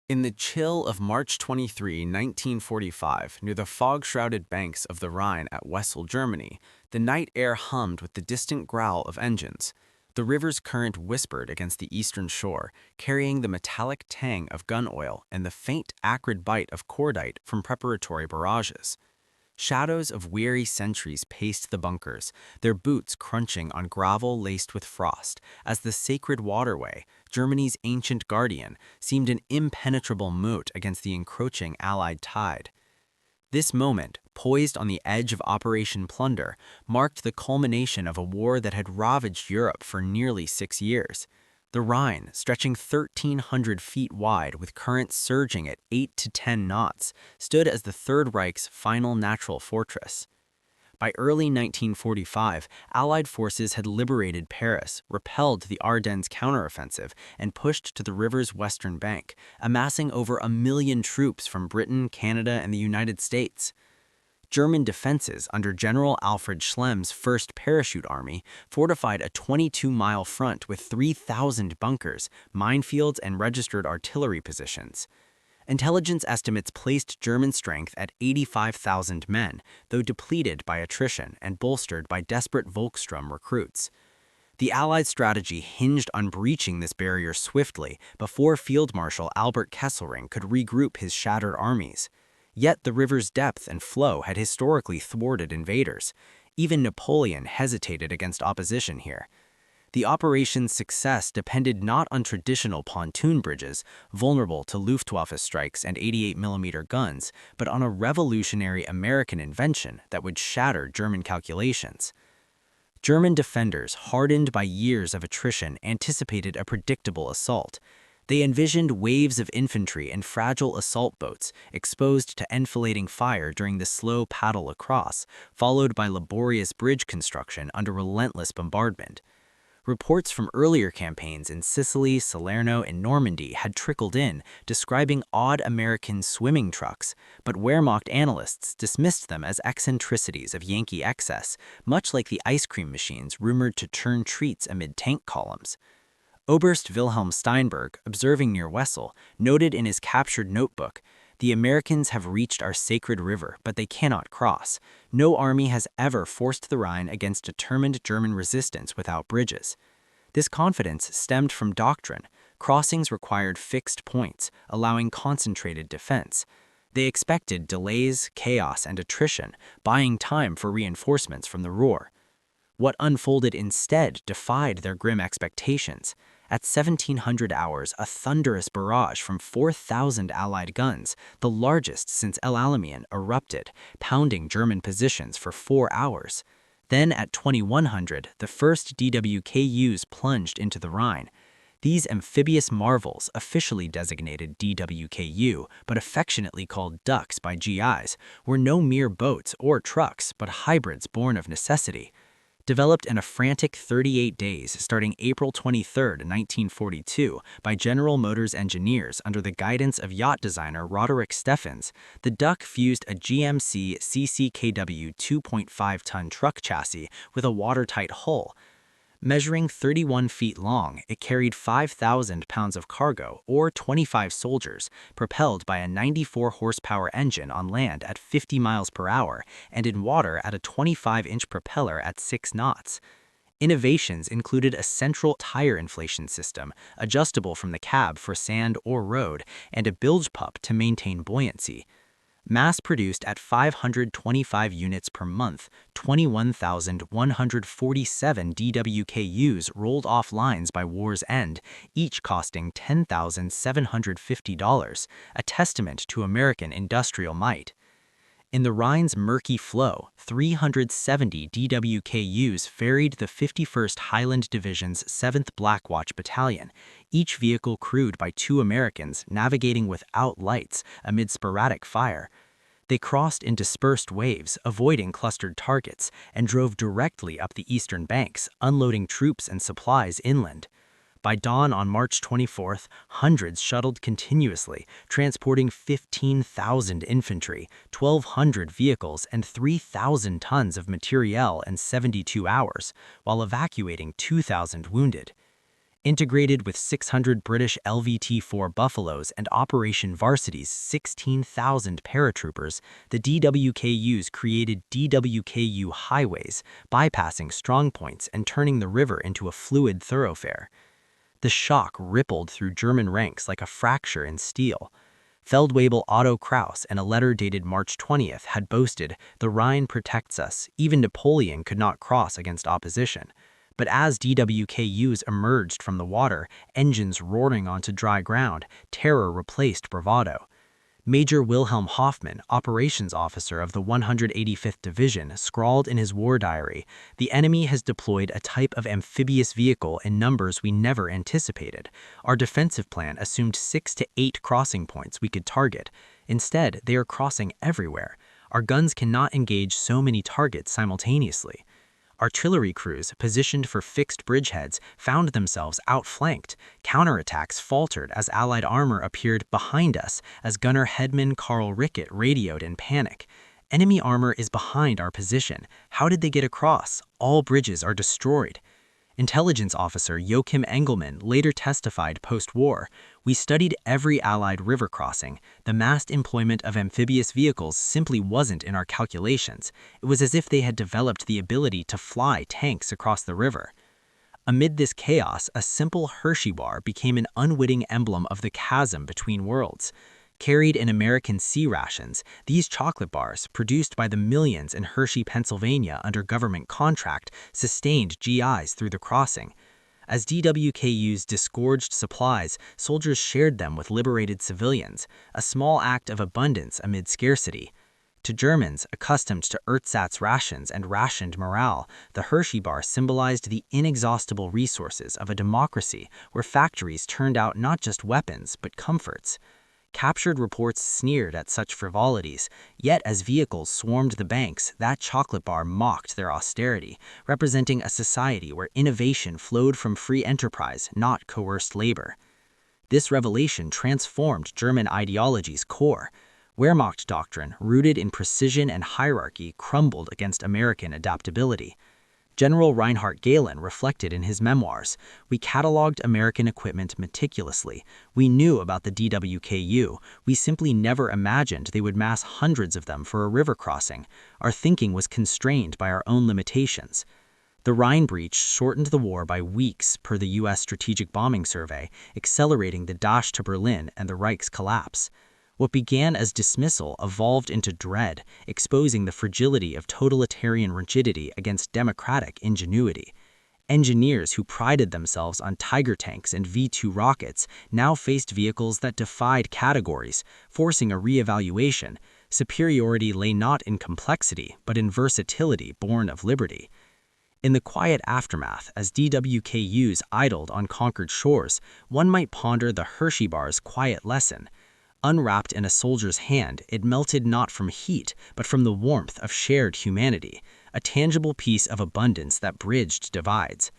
In the chill of March 23, 1945, near the fog-shrouded banks of the Rhine at Wesel, Germany, the night air hummed with the distant growl of engines. The river's current whispered against the eastern shore, carrying the metallic tang of gun oil and the faint, acrid bite of cordite from preparatory barrages. Shadows of weary sentries paced the bunkers, their boots crunching on gravel laced with frost, as the sacred waterway, Germany's ancient guardian, seemed an impenetrable moat against the encroaching Allied tide. This moment, poised on the edge of Operation Plunder, marked the culmination of a war that had ravaged Europe for nearly 6 years. The Rhine, stretching 1,300 feet wide with currents surging at 8 to 10 knots, stood as the Third Reich's final natural fortress. By early 1945, Allied forces had liberated Paris, repelled the Ardennes counteroffensive, and pushed to the river's western bank, amassing over 1 million troops from Britain, Canada, and the United States. German defenses under General Alfred Schlemm's 1st Parachute Army fortified a 22-mile front with 3,000 bunkers, minefields, and registered artillery positions. Intelligence estimates placed German strength at 85,000 men, though depleted by attrition and bolstered by desperate Volkssturm recruits. The Allied strategy hinged on breaching this barrier swiftly before Field Marshal Albert Kesselring could regroup his shattered armies. Yet the river's depth and flow had historically thwarted invaders. Even Napoleon hesitated against opposition here. The operation's success depended not on traditional pontoon bridges, vulnerable to Luftwaffe strikes and 88mm guns, but on a revolutionary American invention that would shatter German calculations. German defenders, hardened by years of attrition, anticipated a predictable assault. They envisioned waves of infantry and fragile assault boats exposed to enfilading fire during the slow paddle across, followed by laborious bridge construction under relentless bombardment. Reports from earlier campaigns in Sicily, Salerno, and Normandy had trickled in, describing odd American swimming trucks, but Wehrmacht analysts dismissed them as eccentricities of Yankee excess, much like the ice cream machines rumored to churn treats amid tank columns. Oberst Wilhelm Steinberg, observing near Wesel, noted in his captured notebook, "The Americans have reached our sacred river, but they cannot cross. No army has ever forced the Rhine against determined German resistance without bridges." This confidence stemmed from doctrine. Crossings required fixed points, allowing concentrated defense. They expected delays, chaos, and attrition, buying time for reinforcements from the Ruhr. What unfolded instead defied their grim expectations. At 1700 hours, a thunderous barrage from 4,000 Allied guns, the largest since El Alamein, erupted, pounding German positions for 4 hours. Then at 2100, the first DWKUs plunged into the Rhine. These amphibious marvels, officially designated DWKU, but affectionately called ducks by GIs, were no mere boats or trucks, but hybrids born of necessity. Developed in a frantic 38 days starting April 23, 1942, by General Motors engineers under the guidance of yacht designer Roderick Steffens, the Duck fused a GMC CCKW 2.5-ton truck chassis with a watertight hull. Measuring 31 feet long, it carried 5,000 pounds of cargo, or 25 soldiers, propelled by a 94-horsepower engine on land at 50 miles per hour and in water at a 25-inch propeller at 6 knots. Innovations included a central tire inflation system, adjustable from the cab for sand or road, and a bilge pup to maintain buoyancy. Mass-produced at 525 units per month, 21,147 DWKUs rolled off lines by war's end, each costing $10,750, a testament to American industrial might. In the Rhine's murky flow, 370 DWKUs ferried the 51st Highland Division's 7th Black Watch Battalion, each vehicle crewed by 2 Americans navigating without lights amid sporadic fire. They crossed in dispersed waves, avoiding clustered targets, and drove directly up the eastern banks, unloading troops and supplies inland. By dawn on March 24th, hundreds shuttled continuously, transporting 15,000 infantry, 1,200 vehicles, and 3,000 tons of materiel in 72 hours, while evacuating 2,000 wounded. Integrated with 600 British LVT-4 Buffaloes and Operation Varsity's 16,000 paratroopers, the DWKUs created DWKU highways, bypassing strongpoints and turning the river into a fluid thoroughfare. The shock rippled through German ranks like a fracture in steel. Feldwebel Otto Kraus, in a letter dated March 20th, had boasted, "The Rhine protects us. Even Napoleon could not cross against opposition." But as DWKUs emerged from the water, engines roaring onto dry ground, terror replaced bravado. Major Wilhelm Hoffmann, operations officer of the 185th Division, scrawled in his war diary, "The enemy has deployed a type of amphibious vehicle in numbers we never anticipated. Our defensive plan assumed 6 to 8 crossing points we could target. Instead, they are crossing everywhere. Our guns cannot engage so many targets simultaneously." Artillery crews, positioned for fixed bridgeheads, found themselves outflanked. Counterattacks faltered as Allied armor appeared behind us, as gunner headman Karl Rickett radioed in panic. "Enemy armor is behind our position. How did they get across? All bridges are destroyed." Intelligence officer Joachim Engelmann later testified post-war, "We studied every Allied river crossing. The massed employment of amphibious vehicles simply wasn't in our calculations. It was as if they had developed the ability to fly tanks across the river." Amid this chaos, a simple Hershey bar became an unwitting emblem of the chasm between worlds. Carried in American sea rations, these chocolate bars, produced by the millions in Hershey, Pennsylvania under government contract, sustained GIs through the crossing. As DWKUs disgorged supplies, soldiers shared them with liberated civilians, a small act of abundance amid scarcity. To Germans, accustomed to ersatz rations and rationed morale, the Hershey bar symbolized the inexhaustible resources of a democracy where factories turned out not just weapons, but comforts. Captured reports sneered at such frivolities, yet as vehicles swarmed the banks, that chocolate bar mocked their austerity, representing a society where innovation flowed from free enterprise, not coerced labor. This revelation transformed German ideology's core. Wehrmacht doctrine, rooted in precision and hierarchy, crumbled against American adaptability. General Reinhard Gehlen reflected in his memoirs, "We cataloged American equipment meticulously. We knew about the DWKU. We simply never imagined they would mass hundreds of them for a river crossing. Our thinking was constrained by our own limitations." The Rhine breach shortened the war by weeks per the U.S. Strategic Bombing Survey, accelerating the dash to Berlin and the Reich's collapse. What began as dismissal evolved into dread, exposing the fragility of totalitarian rigidity against democratic ingenuity. Engineers who prided themselves on Tiger tanks and V-2 rockets now faced vehicles that defied categories, forcing a re-evaluation. Superiority lay not in complexity, but in versatility born of liberty. In the quiet aftermath, as DWKUs idled on conquered shores, one might ponder the Hershey bar's quiet lesson. Unwrapped in a soldier's hand, it melted not from heat, but from the warmth of shared humanity, a tangible piece of abundance that bridged divides.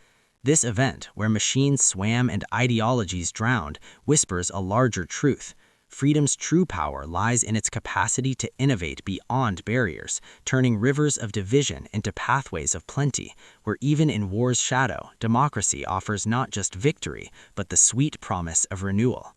This event, where machines swam and ideologies drowned, whispers a larger truth. Freedom's true power lies in its capacity to innovate beyond barriers, turning rivers of division into pathways of plenty, where even in war's shadow, democracy offers not just victory, but the sweet promise of renewal.